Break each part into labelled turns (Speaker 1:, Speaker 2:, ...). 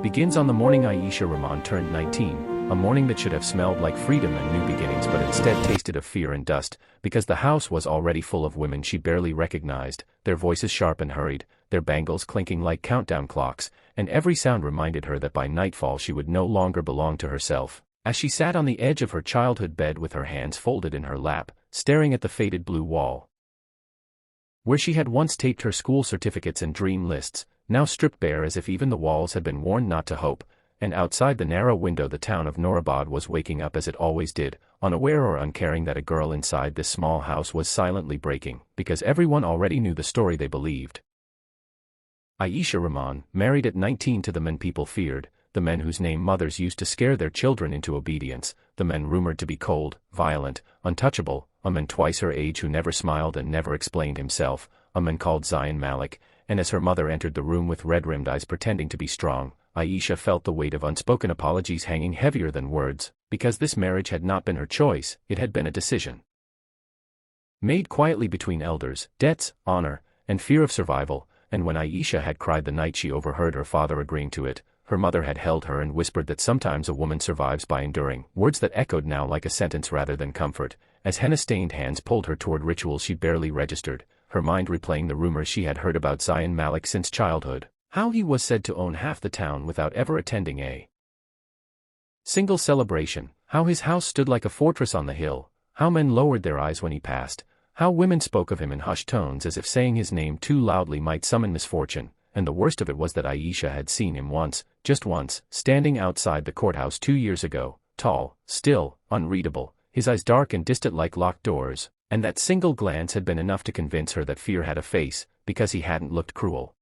Speaker 1: begins on the morning Aisha Rahman turned 19, a morning that should have smelled like freedom and new beginnings but instead tasted of fear and dust, because the house was already full of women she barely recognized, their voices sharp and hurried, their bangles clinking like countdown clocks, and every sound reminded her that by nightfall she would no longer belong to herself. As she sat on the edge of her childhood bed with her hands folded in her lap, staring at the faded blue wall, where she had once taped her school certificates and dream lists, now stripped bare as if even the walls had been worn not to hope, and outside the narrow window the town of Noorabad was waking up as it always did, unaware or uncaring that a girl inside this small house was silently breaking, because everyone already knew the story they believed. Aisha Rahman, married at 19 to the men people feared, the men whose name mothers used to scare their children into obedience, the men rumored to be cold, violent, untouchable, a man twice her age who never smiled and never explained himself, a man called Zayn Malik, and as her mother entered the room with red-rimmed eyes pretending to be strong, Aisha felt the weight of unspoken apologies hanging heavier than words, because this marriage had not been her choice, it had been a decision made quietly between elders, debts, honor, and fear of survival, and when Aisha had cried the night she overheard her father agreeing to it, her mother had held her and whispered that sometimes a woman survives by enduring, words that echoed now like a sentence rather than comfort, as henna-stained hands pulled her toward rituals she barely registered, her mind replaying the rumors she had heard about Zayn Malik since childhood, how he was said to own half the town without ever attending a single celebration, how his house stood like a fortress on the hill, how men lowered their eyes when he passed, how women spoke of him in hushed tones as if saying his name too loudly might summon misfortune, and the worst of it was that Aisha had seen him once, just once, standing outside the courthouse 2 years ago, tall, still, unreadable, his eyes dark and distant like locked doors, and that single glance had been enough to convince her that fear had a face, because he hadn't looked cruel.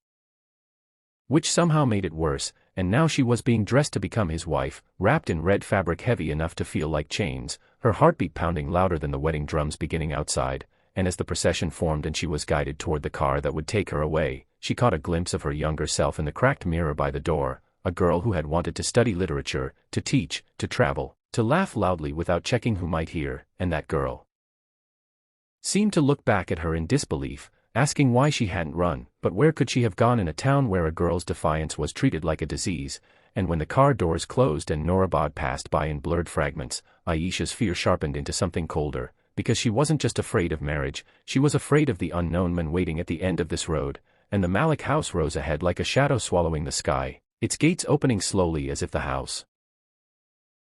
Speaker 1: Which somehow made it worse, and now she was being dressed to become his wife, wrapped in red fabric heavy enough to feel like chains, her heartbeat pounding louder than the wedding drums beginning outside, and as the procession formed and she was guided toward the car that would take her away, she caught a glimpse of her younger self in the cracked mirror by the door, a girl who had wanted to study literature, to teach, to travel, to laugh loudly without checking who might hear, and that girl seemed to look back at her in disbelief, asking why she hadn't run, but where could she have gone in a town where a girl's defiance was treated like a disease, and when the car doors closed and Noorabad passed by in blurred fragments, Aisha's fear sharpened into something colder, because she wasn't just afraid of marriage, she was afraid of the unknown man waiting at the end of this road, and the Malik house rose ahead like a shadow swallowing the sky, its gates opening slowly as if the house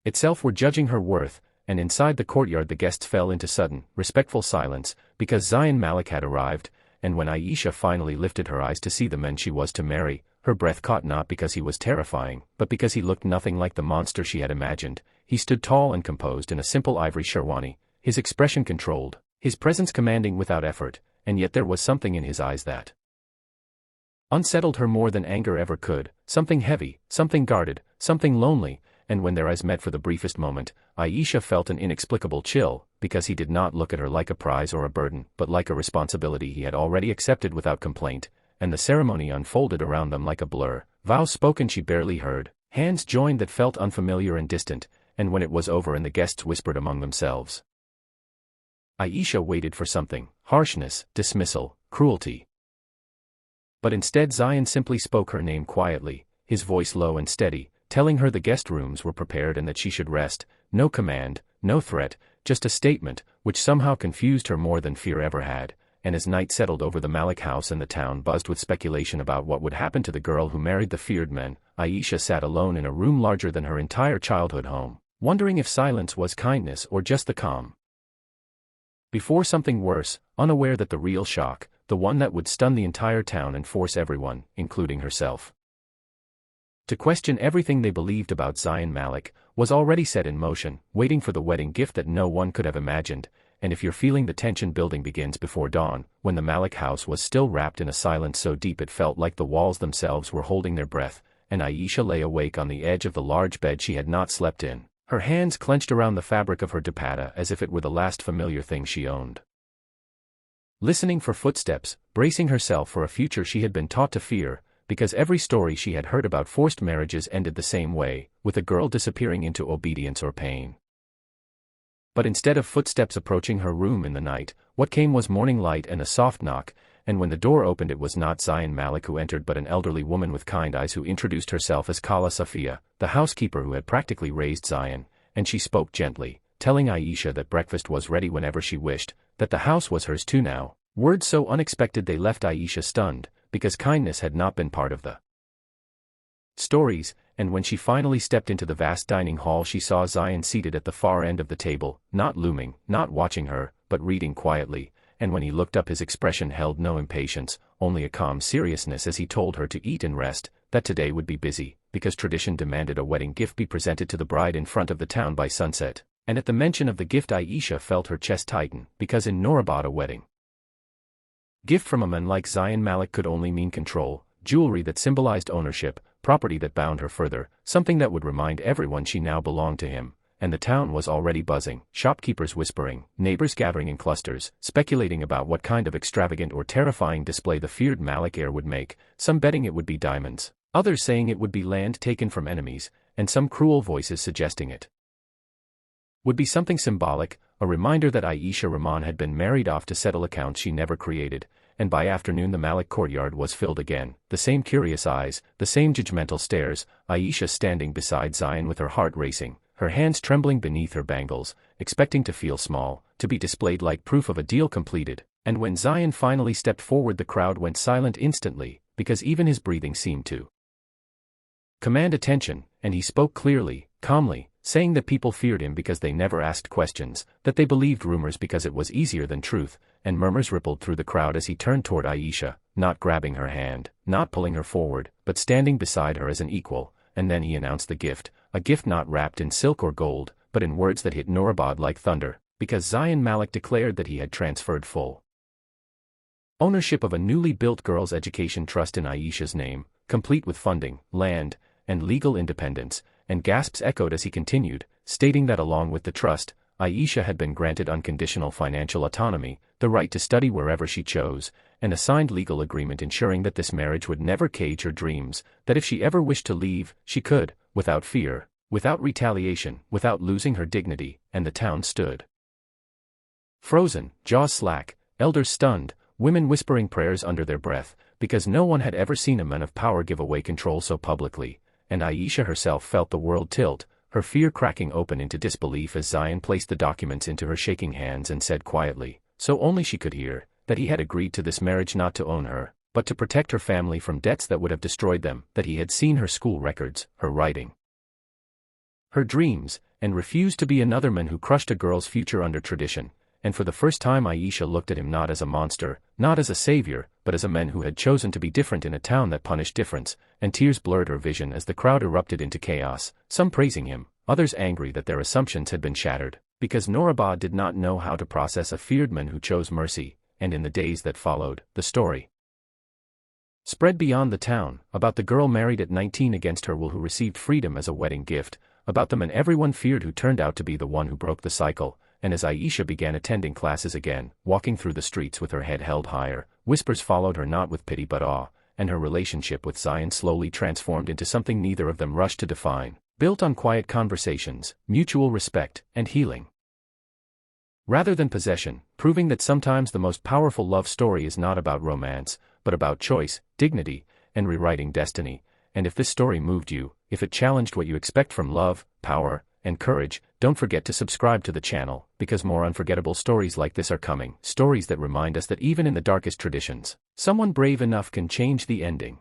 Speaker 1: itself were judging her worth, and inside the courtyard the guests fell into sudden, respectful silence, because Zayn Malik had arrived, and when Aisha finally lifted her eyes to see the man she was to marry, her breath caught not because he was terrifying, but because he looked nothing like the monster she had imagined. He stood tall and composed in a simple ivory sherwani, his expression controlled, his presence commanding without effort, and yet there was something in his eyes that unsettled her more than anger ever could, something heavy, something guarded, something lonely, and when their eyes met for the briefest moment, Aisha felt an inexplicable chill, because he did not look at her like a prize or a burden, but like a responsibility he had already accepted without complaint, and the ceremony unfolded around them like a blur, vows spoken she barely heard, hands joined that felt unfamiliar and distant, and when it was over and the guests whispered among themselves, Aisha waited for something, harshness, dismissal, cruelty. But instead Zayn simply spoke her name quietly, his voice low and steady, telling her the guest rooms were prepared and that she should rest, no command, no threat, just a statement, which somehow confused her more than fear ever had, and as night settled over the Malik house and the town buzzed with speculation about what would happen to the girl who married the feared man, Aisha sat alone in a room larger than her entire childhood home, wondering if silence was kindness or just the calm before something worse, unaware that the real shock, the one that would stun the entire town and force everyone, including herself, to question everything they believed about Zayn Malik, was already set in motion, waiting for the wedding gift that no one could have imagined, and if you're feeling the tension building begins before dawn, when the Malik house was still wrapped in a silence so deep it felt like the walls themselves were holding their breath, and Aisha lay awake on the edge of the large bed she had not slept in, her hands clenched around the fabric of her dupatta as if it were the last familiar thing she owned. Listening for footsteps, bracing herself for a future she had been taught to fear, because every story she had heard about forced marriages ended the same way, with a girl disappearing into obedience or pain. But instead of footsteps approaching her room in the night, what came was morning light and a soft knock, and when the door opened it was not Zayn Malik who entered but an elderly woman with kind eyes who introduced herself as Khala Safia, the housekeeper who had practically raised Zayn, and she spoke gently, telling Aisha that breakfast was ready whenever she wished, that the house was hers too now. Words so unexpected they left Aisha stunned, because kindness had not been part of the stories, and when she finally stepped into the vast dining hall she saw Zayn seated at the far end of the table, not looming, not watching her, but reading quietly, and when he looked up his expression held no impatience, only a calm seriousness as he told her to eat and rest, that today would be busy, because tradition demanded a wedding gift be presented to the bride in front of the town by sunset, and at the mention of the gift Aisha felt her chest tighten, because in Norabad a wedding gift from a man like Zayn Malik could only mean control, jewelry that symbolized ownership, property that bound her further, something that would remind everyone she now belonged to him. And the town was already buzzing, shopkeepers whispering, neighbors gathering in clusters, speculating about what kind of extravagant or terrifying display the feared Malik heir would make, some betting it would be diamonds, others saying it would be land taken from enemies, and some cruel voices suggesting it would be something symbolic, a reminder that Aisha Rahman had been married off to settle accounts she never created, and by afternoon the Malik courtyard was filled again, the same curious eyes, the same judgmental stares, Aisha standing beside Zayn with her heart racing, her hands trembling beneath her bangles, expecting to feel small, to be displayed like proof of a deal completed, and when Zayn finally stepped forward the crowd went silent instantly, because even his breathing seemed to command attention, and he spoke clearly, calmly, saying that people feared him because they never asked questions, that they believed rumors because it was easier than truth, and murmurs rippled through the crowd as he turned toward Aisha, not grabbing her hand, not pulling her forward, but standing beside her as an equal, and then he announced the gift, a gift not wrapped in silk or gold, but in words that hit Norabad like thunder, because Zayn Malik declared that he had transferred full ownership of a newly built girls' education trust in Aisha's name, complete with funding, land, and legal independence, and gasps echoed as he continued, stating that along with the trust, Aisha had been granted unconditional financial autonomy, the right to study wherever she chose, and a signed legal agreement ensuring that this marriage would never cage her dreams, that if she ever wished to leave, she could, without fear, without retaliation, without losing her dignity, and the town stood frozen, jaws slack, elders stunned, women whispering prayers under their breath, because no one had ever seen a man of power give away control so publicly, and Aisha herself felt the world tilt, her fear cracking open into disbelief as Zayn placed the documents into her shaking hands and said quietly, so only she could hear, that he had agreed to this marriage not to own her, but to protect her family from debts that would have destroyed them, that he had seen her school records, her writing, her dreams, and refused to be another man who crushed a girl's future under tradition. And for the first time Aisha looked at him not as a monster, not as a savior, but as a man who had chosen to be different in a town that punished difference, and tears blurred her vision as the crowd erupted into chaos, some praising him, others angry that their assumptions had been shattered, because Norabad did not know how to process a feared man who chose mercy, and in the days that followed, the story spread beyond the town, about the girl married at 19 against her will who received freedom as a wedding gift, about the man everyone feared who turned out to be the one who broke the cycle. And as Aisha began attending classes again, walking through the streets with her head held higher, whispers followed her not with pity but awe, and her relationship with Zayn slowly transformed into something neither of them rushed to define, built on quiet conversations, mutual respect, and healing, rather than possession, proving that sometimes the most powerful love story is not about romance, but about choice, dignity, and rewriting destiny. And if this story moved you, if it challenged what you expect from love, power, and courage, don't forget to subscribe to the channel, because more unforgettable stories like this are coming, stories that remind us that even in the darkest traditions, someone brave enough can change the ending.